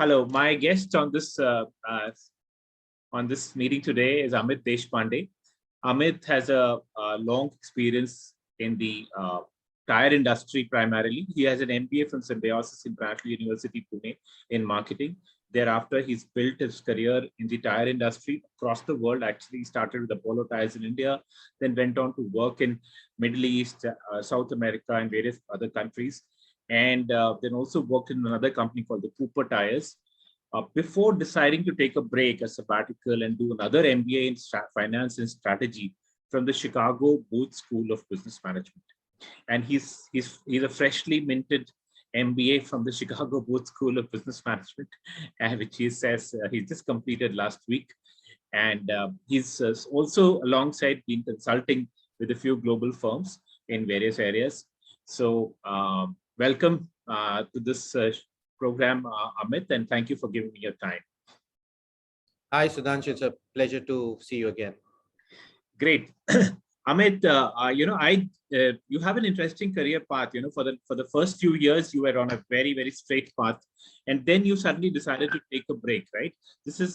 Hello, my guest on this meeting today is Amit Deshpande. Amit has a long experience in the tire industry primarily. He has an MBA from Symbiosis International University, Pune in marketing. Thereafter, he's built his career in the tire industry across the world. Actually, he started with Apollo Tires in India, then went on to work in Middle East, South America, and various other countries. And then also worked in another company called the Cooper Tires before deciding to take a break, a sabbatical, and do another MBA in finance and strategy from the Chicago Booth School of Business Management. And he's a freshly minted MBA from the Chicago Booth School of Business Management, which he says he just completed last week. And he's also alongside been consulting with a few global firms in various areas. So welcome to this program, Amit, and thank you for giving me your time. Hi, Sudhanshu. It's a pleasure to see you again. Great. Amit, you have an interesting career path. For the first few years, you were on a very, very straight path, and then you suddenly decided to take a break, right?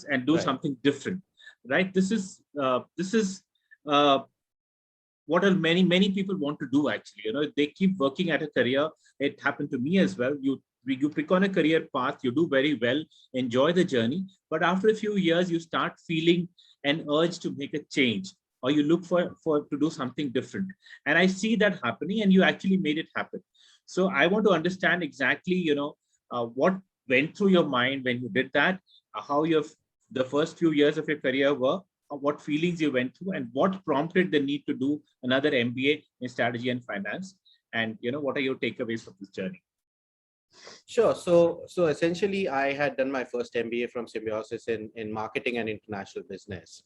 And do something different, right? This is what many people want to do. Actually, they keep working at a career. It happened to me as well. You pick on a career path, you do very well, enjoy the journey, but after a few years, you start feeling an urge to make a change, or you look for to do something different. And I see that happening, and you actually made it happen. So I want to understand exactly, what went through your mind when you did that, how the first few years of your career were, what feelings you went through, and what prompted the need to do another MBA in strategy and finance. And, what are your takeaways of this journey? Sure. So essentially, I had done my first MBA from Symbiosis in marketing and international business.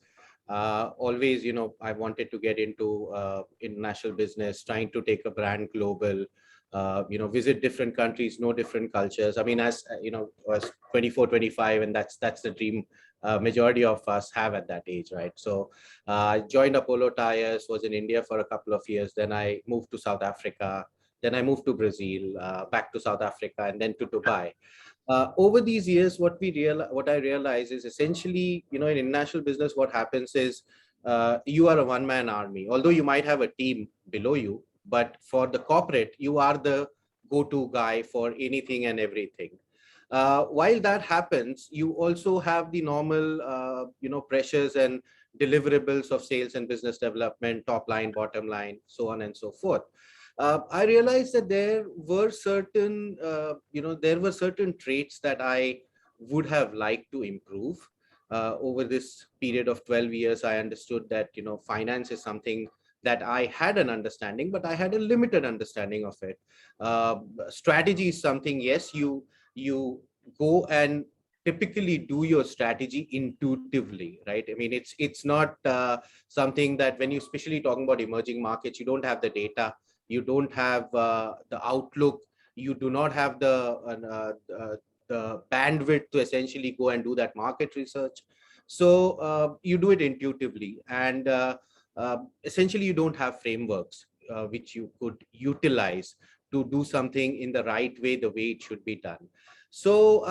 Always, I wanted to get into international business, trying to take a brand global, visit different countries, know different cultures. I mean, as I was 24, 25, and that's the dream majority of us have at that age, right? So I joined Apollo Tires, was in India for a couple of years. Then I moved to South Africa. Then I moved to Brazil, back to South Africa, and then to Dubai. Over these years, what I realize is essentially, in international business, what happens is you are a one-man army. Although you might have a team below you, but for the corporate, you are the go-to guy for anything and everything. While that happens, you also have the normal, pressures and deliverables of sales and business development, top line, bottom line, so on and so forth. I realized that there were certain traits that I would have liked to improve. Over this period of 12 years, I understood that, finance is something that I had an understanding, but I had a limited understanding of it. Strategy is something, yes, you go and typically do your strategy intuitively, right? I mean, it's not something that when you especially talking about emerging markets, you don't have the data. You don't have the outlook. You do not have the bandwidth to essentially go and do that market research. So you do it intuitively, and essentially you don't have frameworks which you could utilize to do something in the right way, the way it should be done. So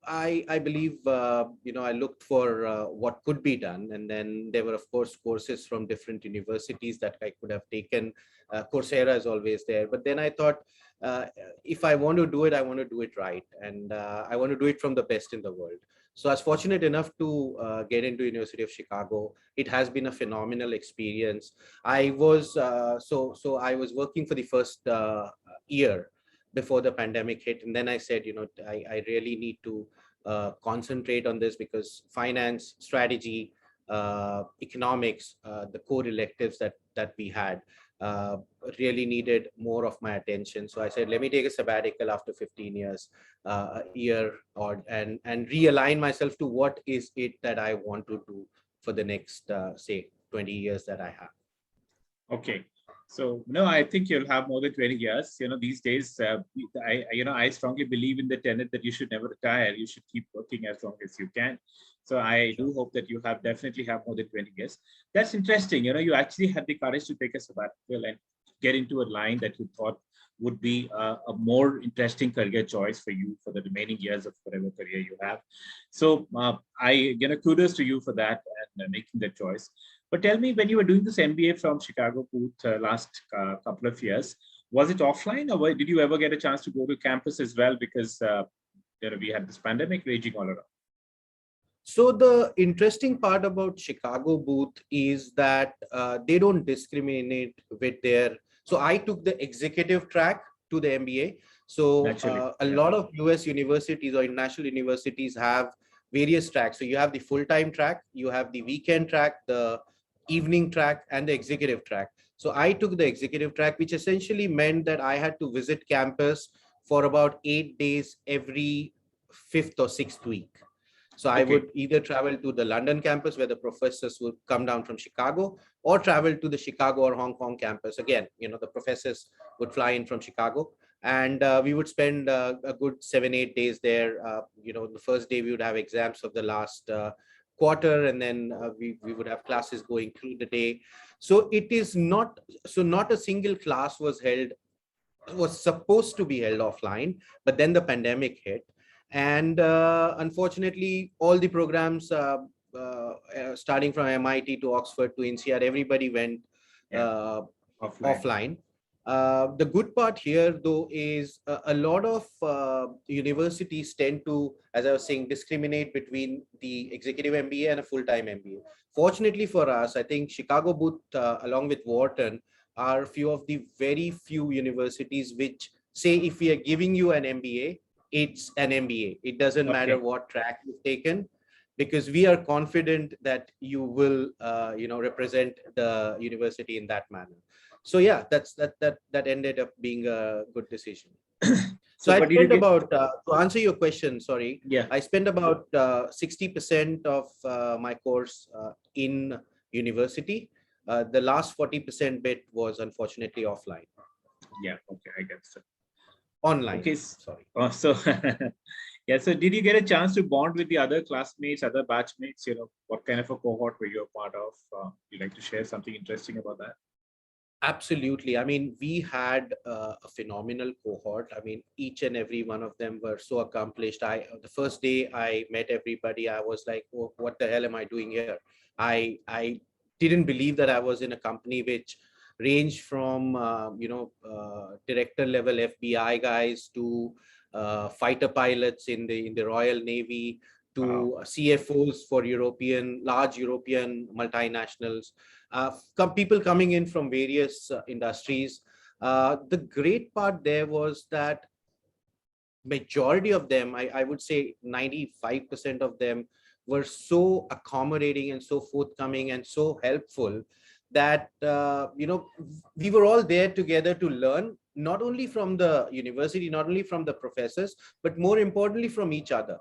I believe, I looked for what could be done. And then there were, of course, courses from different universities that I could have taken. Coursera is always there. But then I thought, if I want to do it, I want to do it right. And I want to do it from the best in the world. So I was fortunate enough to get into University of Chicago. It has been a phenomenal experience. I was I was working for the first year before the pandemic hit. And then I said, I really need to concentrate on this, because finance, strategy, economics, the core electives that we had really needed more of my attention. So I said, let me take a sabbatical after 15 years, a year, and realign myself to what is it that I want to do for the next, say, 20 years that I have. Okay. So, no, I think you'll have more than 20 years. These days, I strongly believe in the tenet that you should never retire. You should keep working as long as you can. So I do hope that you definitely have more than 20 years. That's interesting. You actually had the courage to take a sabbatical and get into a line that you thought would be a more interesting career choice for you for the remaining years of whatever career you have. So kudos to you for that and making that choice. But tell me, when you were doing this MBA from Chicago Booth last couple of years, was it offline, or did you ever get a chance to go to campus as well? Because we had this pandemic raging all around. So the interesting part about Chicago Booth is that they don't discriminate with their. So I took the executive track to the MBA. So a lot of US universities or international universities have various tracks. So you have the full-time track, you have the weekend track, the evening track, and the executive track. So I took the executive track, which essentially meant that I had to visit campus for about 8 days every fifth or sixth week. So I would either travel to the London campus where the professors would come down from Chicago, or travel to the Chicago or Hong Kong campus. Again, the professors would fly in from Chicago, and we would spend a good 7-8 days there. The first day we would have exams of the last quarter, and then we would have classes going through the day. So it is not a single class was supposed to be held offline, but then the pandemic hit. And unfortunately, all the programs, starting from MIT to Oxford to INSEAD, everybody went offline. The good part here, though, is a lot of universities tend to, as I was saying, discriminate between the executive MBA and a full-time MBA. Fortunately for us, I think Chicago Booth, along with Wharton, are few of the very few universities which say, if we are giving you an MBA, it's an MBA. It doesn't matter what track you've taken, because we are confident that you will, represent the university in that manner. So yeah, that ended up being a good decision. So I spent about, to answer your question, sorry, I spent about 60% of my course in university. The last 40% bit was unfortunately offline. Yeah, okay, I get it. Online. Okay, sorry. So yeah, so did you get a chance to bond with the other classmates, other batchmates? What kind of a cohort were you a part of? You'd like to share something interesting about that? Absolutely. I mean, we had a phenomenal cohort. I mean, each and every one of them were so accomplished. The first day I met everybody, I was like, oh, what the hell am I doing here? I didn't believe that I was in a company which ranged from, director level FBI guys to fighter pilots in the Royal Navy, to CFOs for large European multinationals, people coming in from various industries. The great part there was that majority of them, I would say 95% of them, were so accommodating and so forthcoming and so helpful that, we were all there together to learn, not only from the university, not only from the professors, but more importantly from each other.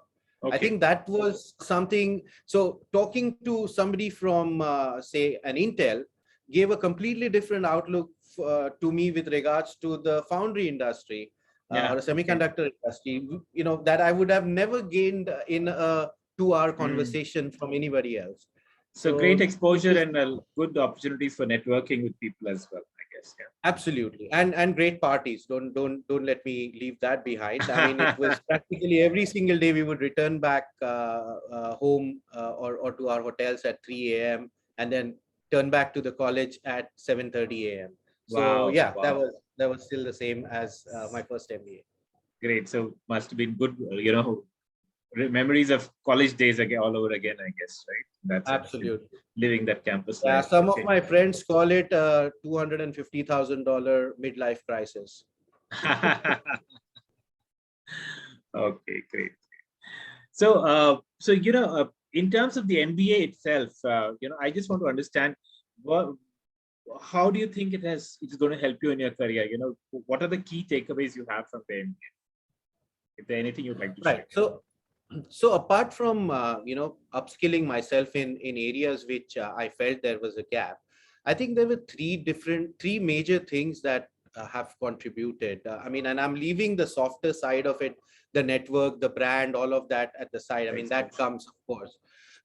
I think that was something. So talking to somebody from, say, an Intel gave a completely different outlook to me with regards to the foundry industry or a semiconductor industry, that I would have never gained in a 2-hour conversation from anybody else. So great exposure and good opportunities for networking with people as well, I guess. Yeah. Absolutely. And great parties. Don't let me leave that behind. I mean, it was practically every single day we would return back home or to our hotels at 3 a.m. and then turn back to the college at 7:30 a.m. So that was still the same as my first MBA. Great. So must have been good, memories of college days again, all over again, I guess, right? That's absolutely living that campus life. Yeah, some of my friends call it $250,000 midlife crisis. Okay, great. So, in terms of the MBA itself, I just want to understand how do you think it's going to help you in your career? What are the key takeaways you have from the MBA? If there's anything you'd like to share. So apart from upskilling myself in areas which I felt there was a gap, I think there were three major things that have contributed. And I'm leaving the softer side of it, the network, the brand, all of that at the side. I mean, that comes, of course.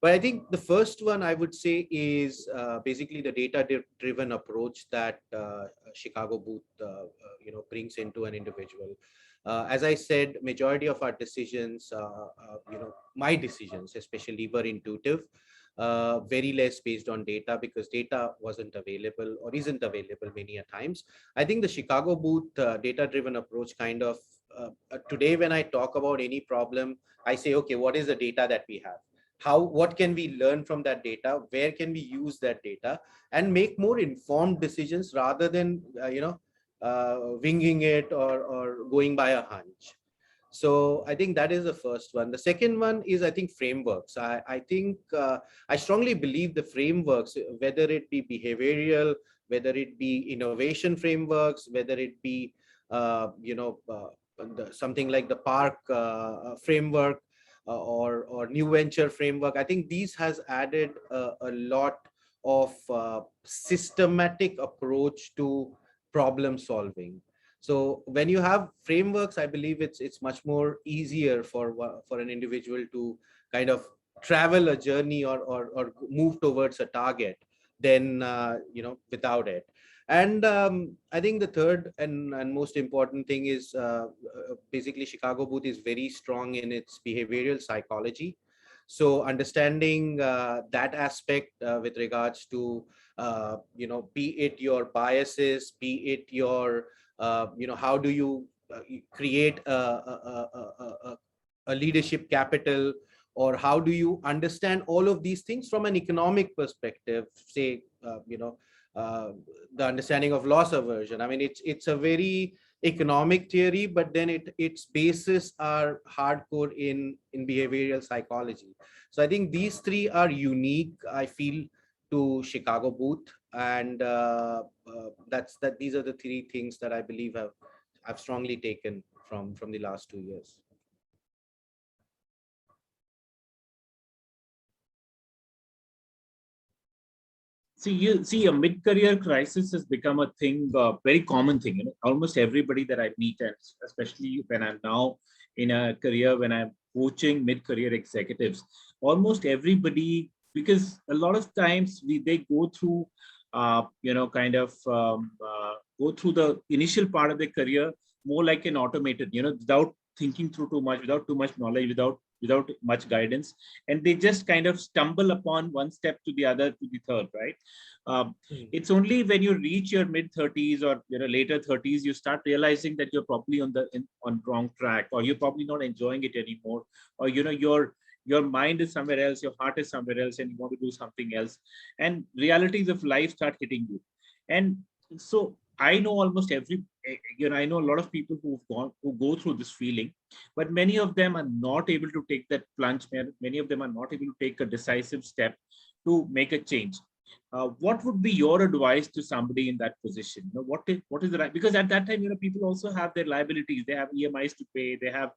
But I think the first one I would say is basically the data-driven approach that Chicago Booth, brings into an individual. As I said, majority of our decisions, my decisions especially, were intuitive, very less based on data, because data wasn't available or isn't available many a times. I think the Chicago Booth data-driven approach kind of, today when I talk about any problem, I say, okay, what is the data that we have? What can we learn from that data? Where can we use that data and make more informed decisions rather than, winging it or going by a hunch? So I think that is the first one. The second one is, I think, frameworks. I think I strongly believe the frameworks, whether it be behavioral, whether it be innovation frameworks, whether it be something like the Park framework, or new venture framework. I think these has added a lot of systematic approach to problem solving. So when you have frameworks, I believe it's much more easier for an individual to kind of travel a journey or move towards a target than without it. And I think the third and most important thing is basically Chicago Booth is very strong in its behavioral psychology. So understanding that aspect with regards to be it your biases, be it your how do you create a leadership capital, or how do you understand all of these things from an economic perspective, say the understanding of loss aversion. I mean, it's a very economic theory, but then its bases are hardcore in behavioral psychology. So I think these three are unique, I feel, to Chicago Booth, and these are the three things that I believe I've strongly taken from the last 2 years. See, a mid-career crisis has become a thing, very common thing. Almost everybody that I meet, and especially when I'm now in a career when I'm coaching mid-career executives, almost everybody, because a lot of times they go through, go through the initial part of their career more like an automated, without thinking through too much, without too much knowledge, without much guidance, and they just kind of stumble upon one step to the other to the third, right? It's only when you reach your mid 30s or later 30s you start realizing that you're probably on wrong track, or you're probably not enjoying it anymore, or your mind is somewhere else, your heart is somewhere else, and you want to do something else, and realities of life start hitting you. And so I know almost I know a lot of people who go through this feeling, but many of them are not able to take that plunge. Many of them are not able to take a decisive step to make a change. What would be your advice to somebody in that position? What is the right? Because at that time, people also have their liabilities. They have EMIs to pay. They have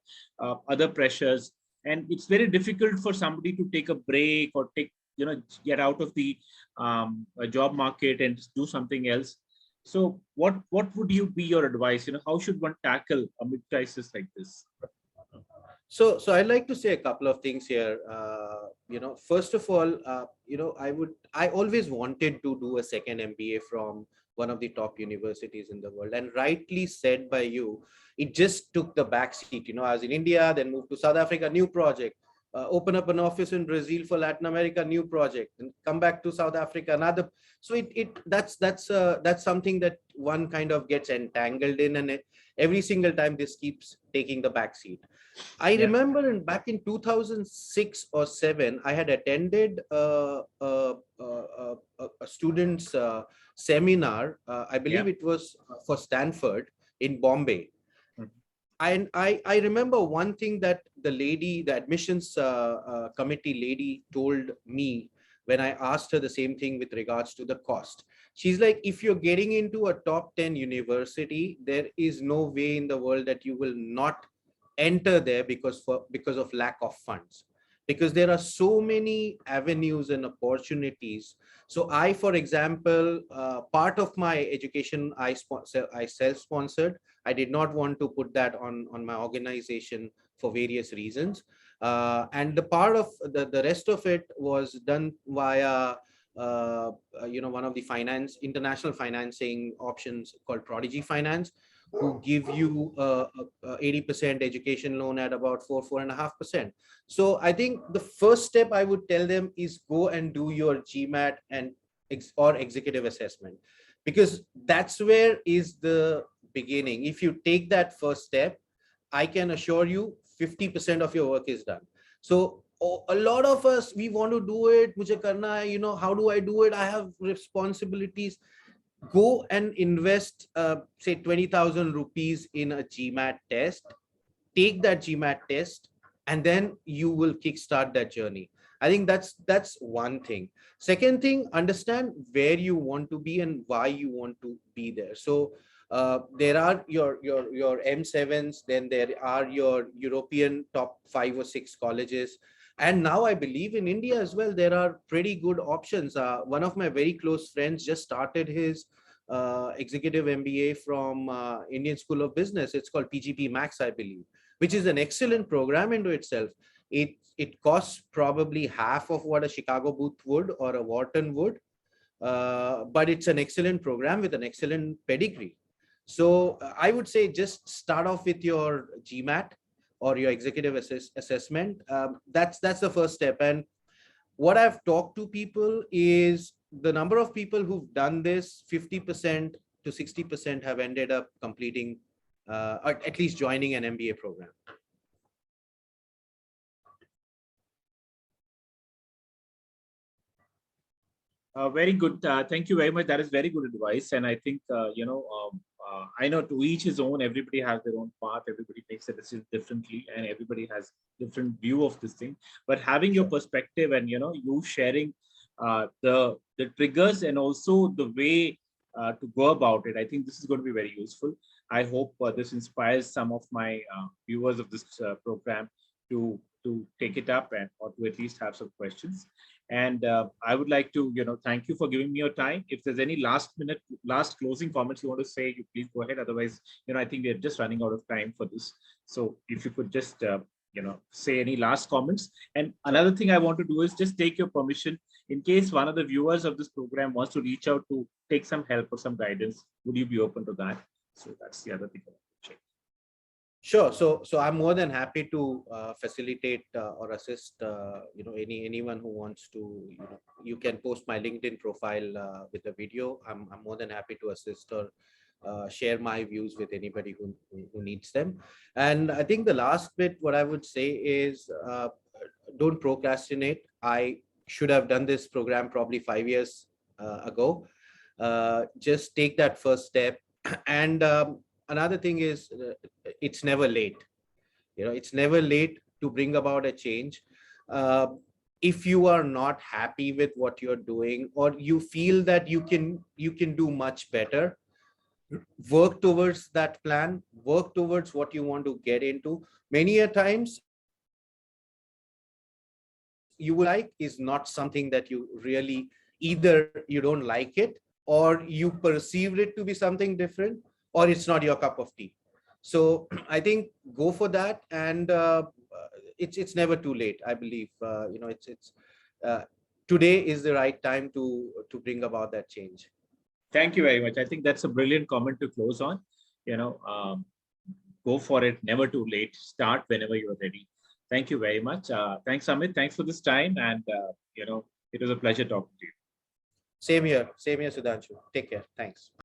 other pressures, and it's very difficult for somebody to take a break or get out of the job market and do something else. So what would be your advice? How should one tackle a mid-crisis like this? So I'd like to say a couple of things here. First of all, I always wanted to do a second MBA from one of the top universities in the world, and rightly said by you, it just took the back seat. I was in India, then moved to South Africa, new project. Open up an office in Brazil for Latin America, new project, and come back to South Africa, another. So that's something that one kind of gets entangled in, and every single time this keeps taking the back seat. I remember back in 2006 or 7, I had attended a student's seminar. I believe it was for Stanford in Bombay. And I remember one thing that the admissions committee lady told me when I asked her the same thing with regards to the cost. She's like, if you're getting into a top 10 university, there is no way in the world that you will not enter there because of lack of funds, because there are so many avenues and opportunities. So I, for example, part of my education I self-sponsored. I did not want to put that on my organization for various reasons. And the part of the rest of it was done via one of the international financing options called Prodigy Finance, who give you a 80% education loan at about 4.5%. So I think the first step I would tell them is go and do your GMAT and or executive assessment, because that's where is the beginning. If you take that first step, I can assure you 50% of your work is done. So a lot of us, we want to do it. Mujhe karna hai, how do I do it? I have responsibilities. Go and invest, say 20,000 rupees in a GMAT test. Take that GMAT test, and then you will kickstart that journey. I think that's one thing. Second thing, understand where you want to be and why you want to be there. So there are your M7s, then there are your European top 5 or 6 colleges. And now I believe in India as well, there are pretty good options. One of my very close friends just started his executive MBA from Indian School of Business. It's called PGP Max, I believe, which is an excellent program into itself. It costs probably half of what a Chicago Booth would or a Wharton would, but it's an excellent program with an excellent pedigree. So I would say just start off with your GMAT or your executive assessment. That's the first step. And what I've talked to people is the number of people who've done this, 50% to 60% have ended up completing or at least joining an MBA program. Very good. Thank you very much. That is very good advice. And I think, I know to each his own, everybody has their own path. Everybody makes a decision differently and everybody has different view of this thing. But having your perspective and, you sharing the triggers and also the way to go about it, I think this is going to be very useful. I hope this inspires some of my viewers of this program to take it up and or to at least have some questions. And I would like to, thank you for giving me your time. If there's any last closing comments you want to say, you please go ahead. Otherwise, I think we're just running out of time for this. So if you could just, say any last comments. And another thing I want to do is just take your permission in case one of the viewers of this program wants to reach out to take some help or some guidance. Would you be open to that? So that's the other thing I want to check. Sure. So I'm more than happy to facilitate or assist, anyone who wants to, you can post my LinkedIn profile with a video. I'm more than happy to assist or share my views with anybody who needs them. And I think the last bit, what I would say is don't procrastinate. I should have done this program probably 5 years ago. Just take that first step. And another thing is it's never late. It's never late to bring about a change. If you are not happy with what you're doing, or you feel that you can do much better, work towards that plan, work towards what you want to get into. Many a times you will like is not something that you really, either you don't like it or you perceived it to be something different, or it's not your cup of tea. So I think go for that, and it's never too late. I believe today is the right time to bring about that change. Thank you very much. I think that's a brilliant comment to close on. Go for it. Never too late. Start whenever you're ready. Thank you very much. Thanks, Amit. Thanks for this time. And, it was a pleasure talking to you. Same here, Sudhanshu. Take care. Thanks.